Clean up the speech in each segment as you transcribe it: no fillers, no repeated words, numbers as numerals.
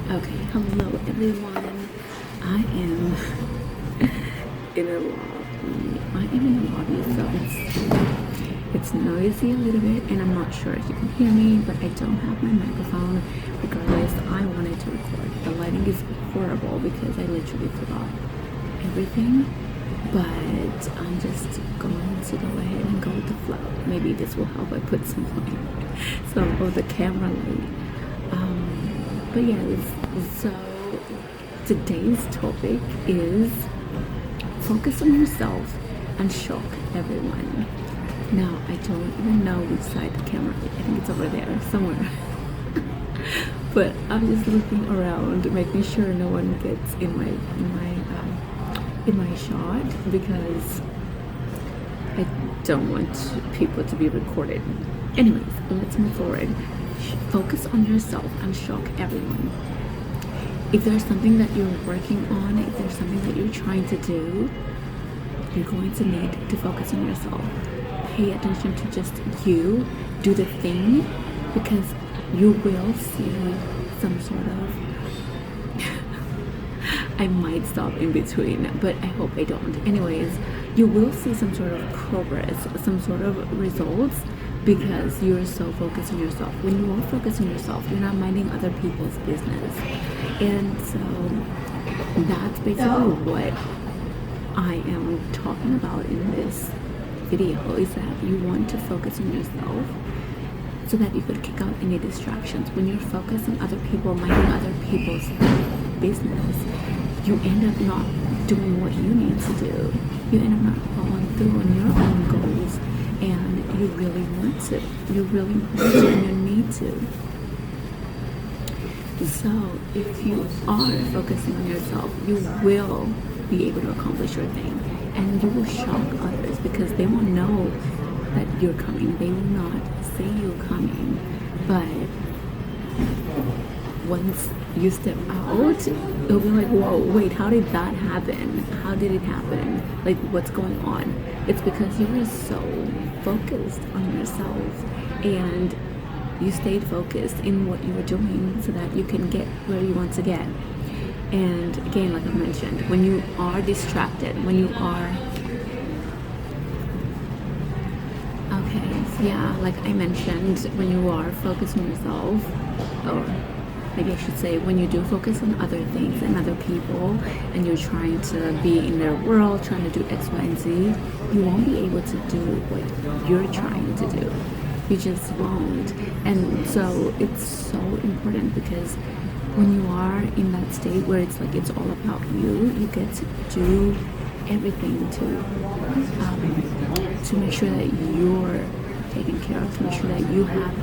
Okay, hello everyone. I am in a lobby. I am in a lobby, so it's noisy a little bit, and I'm not sure if you can hear me, but I don't have my microphone. Regardless, I wanted to record. The lighting is horrible because I literally forgot everything, but I'm just going to go ahead and go with the flow. Maybe this will help. I put some of the camera light. But yeah, so today's topic is focus on yourself and shock everyone. Now, I don't even know which side the camera is. I think it's over there somewhere. But I'm just looking around, making sure no one gets in my shot, because I don't want people to be recorded. Anyways, let's move forward. Focus on yourself and shock everyone. If there's something that you're working on, if there's something that you're trying to do, you're going to need to focus on yourself. Pay attention to just you. Do the thing, because you will see some sort of I might stop in between, but I hope I don't. Anyways, you will see some sort of progress, some sort of results, because you're so focused on yourself. When you are focused on yourself, you're not minding other people's business. And so that's basically what I am talking about in this video, is that you want to focus on yourself so that you could kick out any distractions. When you're focused on other people, minding other people's business, you end up not doing what you need to do. You end up not following through on your own goals, and you really want to. You really want to, and you need to. So if you are focusing on yourself, you will be able to accomplish your thing, and you will shock others, because they will know that you're coming. They will not see you coming, but once you step out, they'll be like, whoa, wait, how did that happen? How did it happen? Like, what's going on? It's because you were so focused on yourself, and you stayed focused in what you were doing so that you can get where you want to get. And again, like I mentioned, when you are distracted, when you are yeah, like I mentioned, when you are focused on yourself, or maybe I should say, when you do focus on other things and other people, and you're trying to be in their world, trying to do X, Y, and Z, you won't be able to do what you're trying to do. You just won't. And so it's so important, because when you are in that state where it's like it's all about you, you get to do everything to make sure that you're taken care of, to make sure that you have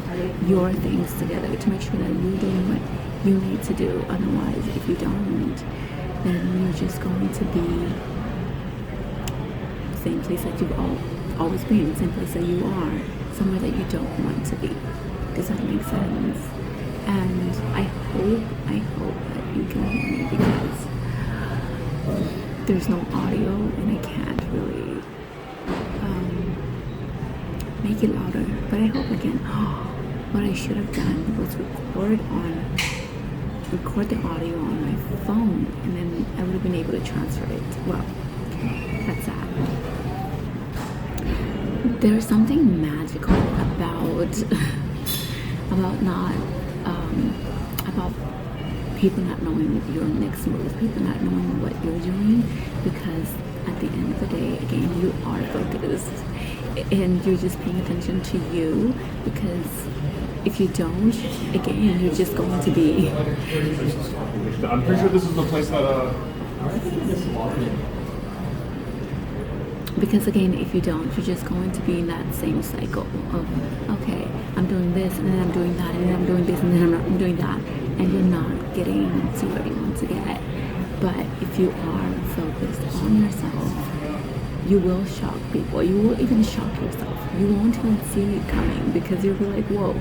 your things together, to make sure that you're doing what you need to do. Otherwise, if you don't, then you're just going to be the same place that you've always been, the same place that you are, somewhere that you don't want to be. Does that make sense? And I hope that you can hear me, because there's no audio and I can't really make it louder. But I hope, again, what I should have done was record the audio on my phone, and then I would have been able to transfer it. Well, that's that. There's something magical about people not knowing your next move, people not knowing what you're doing, because at the end of the day, again, you are focused, and you're just paying attention to you, because if you don't, again, you're just going to be... I'm pretty sure this is the place that, Because again, if you don't, you're just going to be in that same cycle of, okay, I'm doing this, and then I'm doing that, and then I'm doing this, and then I'm doing that, and you're not getting to where you want to get. But if you are focused on yourself, you will shock people. You will even shock yourself. You won't even see it coming, because you'll be like, whoa,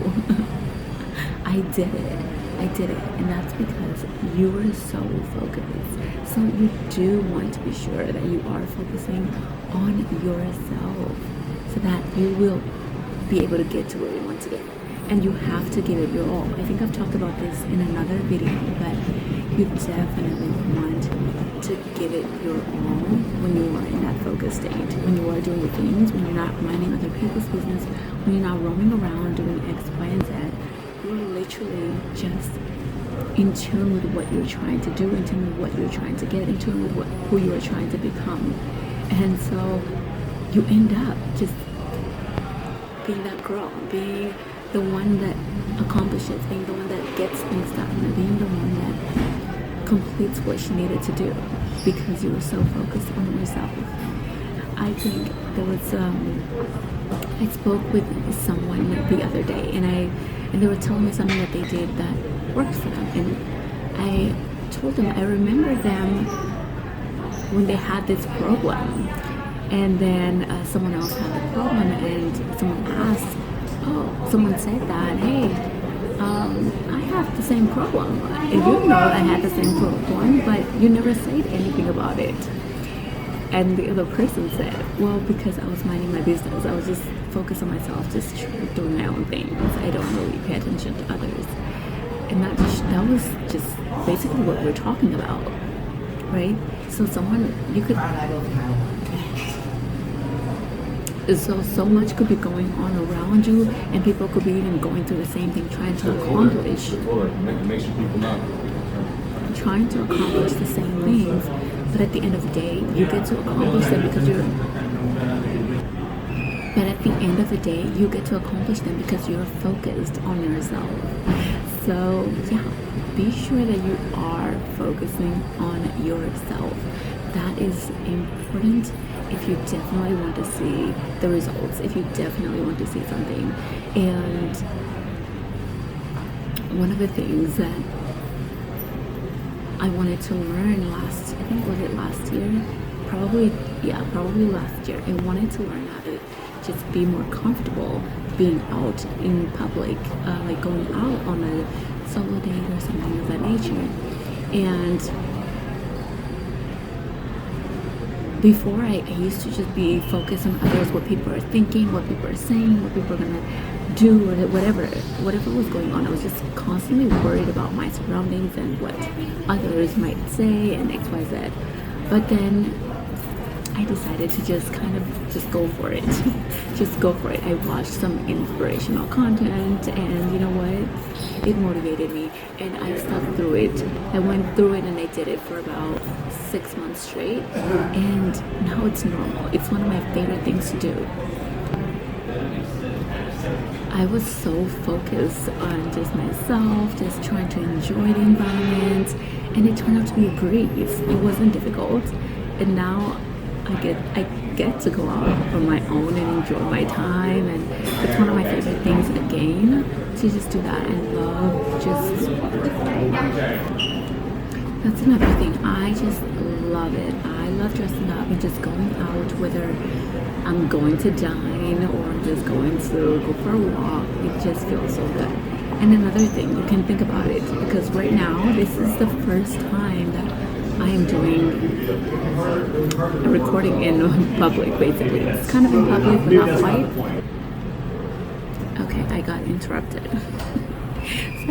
I did it. And that's because you are so focused. So you do want to be sure that you are focusing on yourself, so that you will be able to get to where you want to get. and you have to give it your all. I think I've talked about this in another video, but you definitely want to give it your all when you are in that focus state, when you are doing the things, when you're not minding other people's business, when you're not roaming around doing X, Y, and Z. You're literally just in tune with what you're trying to do, in tune with what you're trying to get, in tune with who you are trying to become. And so you end up just being that girl, being the one that accomplishes, being the one that gets things done, being the one that completes what she needed to do because you were so focused on yourself. I think there was I spoke with someone the other day, and they were telling me something that they did that worked for them, and I told them I remember them when they had this problem, and then someone else had the problem, and someone said that, hey, I have the same problem, and you know I had the same problem, but you never said anything about it. And the other person said, well, because I was minding my business, I was just focused on myself, just doing my own things. I don't really pay attention to others. And that was just basically what we're talking about, right? So so much could be going on around you, and people could be even going through the same thing, trying to accomplish the same things. But at the end of the day, you get to accomplish them because you're focused on yourself. So yeah, be sure that you are focusing on yourself. That is important if you definitely want to see the results, if you definitely want to see something. And one of the things that I wanted to learn last year? Probably last year. I wanted to learn how to just be more comfortable being out in public, like going out on a solo date or something of that nature. And before, I used to just be focused on others, what people are thinking, what people are saying, what people are gonna do, or whatever was going on. I was just constantly worried about my surroundings and what others might say and X, Y, Z. But then I decided to just go for it. Just go for it. I watched some inspirational content, and you know what? It motivated me, and I stuck through it. I went through it, and I did it for about 6 months straight, and now it's normal. It's one of my favorite things to do. I was so focused on just myself, just trying to enjoy the environment, and it turned out to be a breeze. It wasn't difficult, and now I get to go out on my own and enjoy my time, and it's one of my favorite things again to just do that. That's another thing. I just love it. I love dressing up and just going out, whether I'm going to dine or I'm just going to go for a walk. It just feels so good. And another thing, you can think about it, because right now this is the first time that I am doing a recording in public, basically. It's kind of in public, but not quite. Okay, I got interrupted. So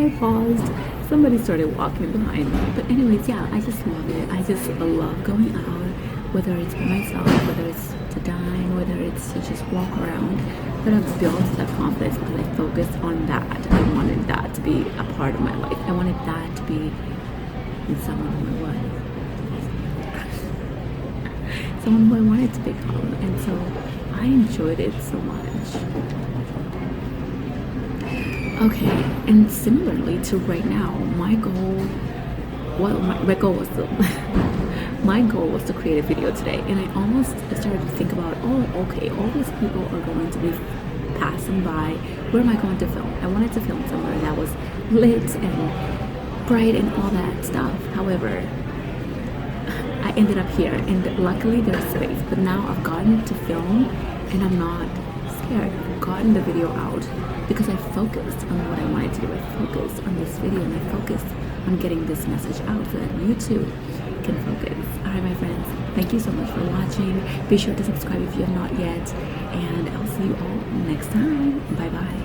I paused. Somebody started walking behind me. But anyways, yeah, I just love it. I just love going out, whether it's by myself, whether it's to dine, whether it's to just walk around. But I've built that confidence because I focused on that. I wanted that to be a part of my life. I wanted that to be someone who I was. Someone who I wanted to become. And so I enjoyed it so much. Okay, and similarly to right now, my goal was to create a video today, and I almost started to think about, all these people are going to be passing by. Where am I going to film? I wanted to film somewhere that was lit and bright and all that stuff. However, I ended up here, and luckily there's space. But now I've gotten to film, and I'm not scared. I've gotten the video out because I focused on what I wanted to do. I focused on this video, and I focused on getting this message out so that you too can focus. Alright, my friends, thank you so much for watching. Be sure to subscribe if you have not yet, and I'll see you all next time. Bye bye.